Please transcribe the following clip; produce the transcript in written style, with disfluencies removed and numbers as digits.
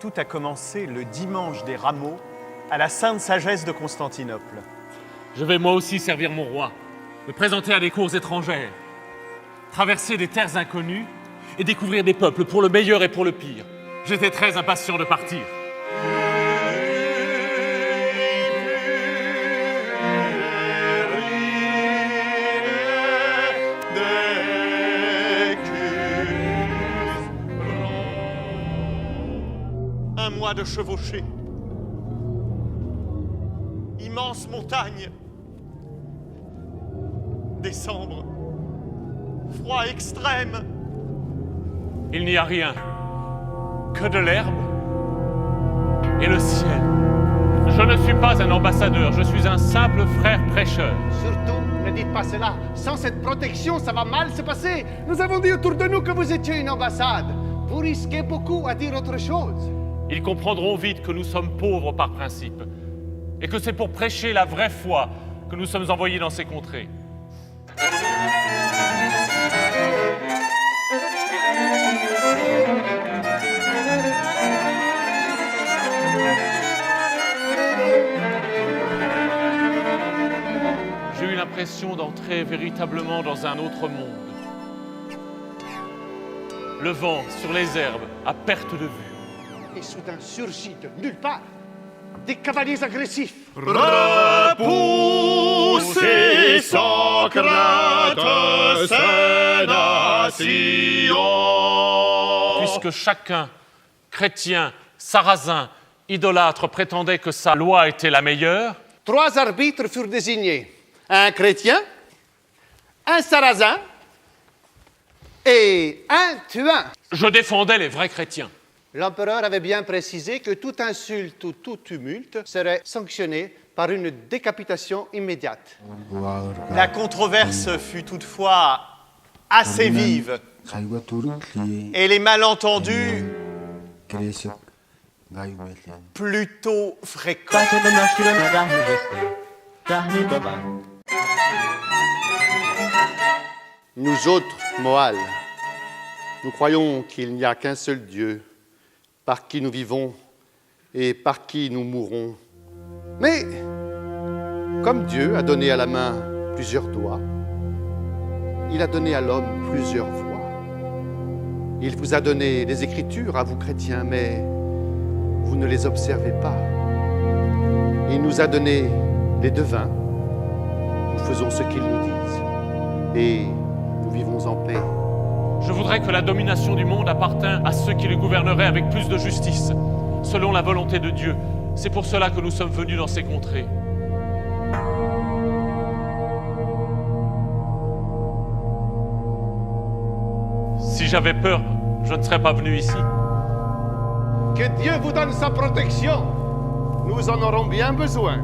Tout a commencé le dimanche des Rameaux à la Sainte Sagesse de Constantinople. Je vais moi aussi servir mon roi, me présenter à des cours étrangères, traverser des terres inconnues et découvrir des peuples pour le meilleur et pour le pire. J'étais très impatient de partir. Un mois de chevauchée. Immense montagne. Décembre. Froid extrême. Il n'y a rien, que de l'herbe et le ciel. Je ne suis pas un ambassadeur, je suis un simple frère prêcheur. Surtout, ne dites pas cela. Sans cette protection, ça va mal se passer. Nous avons dit autour de nous que vous étiez une ambassade. Vous risquez beaucoup à dire autre chose. Ils comprendront vite que nous sommes pauvres par principe et que c'est pour prêcher la vraie foi que nous sommes envoyés dans ces contrées. J'ai eu l'impression d'entrer véritablement dans un autre monde. Le vent sur les herbes à perte de vue. Et soudain surgit de nulle part des cavaliers agressifs. Repoussez sans crainte ces nations. Puisque chacun, chrétien, sarrasin, idolâtre, prétendait que sa loi était la meilleure, 3 arbitres furent désignés. Un chrétien, un sarrasin et un tuin. je défendais les vrais chrétiens. L'empereur avait bien précisé que toute insulte ou tout tumulte serait sanctionné par une décapitation immédiate. La controverse fut toutefois assez vive et les malentendus plutôt fréquents. Nous autres, Moal, nous croyons qu'il n'y a qu'un seul Dieu, par qui nous vivons et par qui nous mourrons. Mais, comme Dieu a donné à la main plusieurs doigts, il a donné à l'homme plusieurs voix. Il vous a donné les Écritures à vous chrétiens, mais vous ne les observez pas. Il nous a donné les devins. Nous faisons ce qu'ils nous disent et nous vivons en paix. Je voudrais que la domination du monde appartînt à ceux qui le gouverneraient avec plus de justice, selon la volonté de Dieu. C'est pour cela que nous sommes venus dans ces contrées. Si j'avais peur, je ne serais pas venu ici. Que Dieu vous donne sa protection. Nous en aurons bien besoin.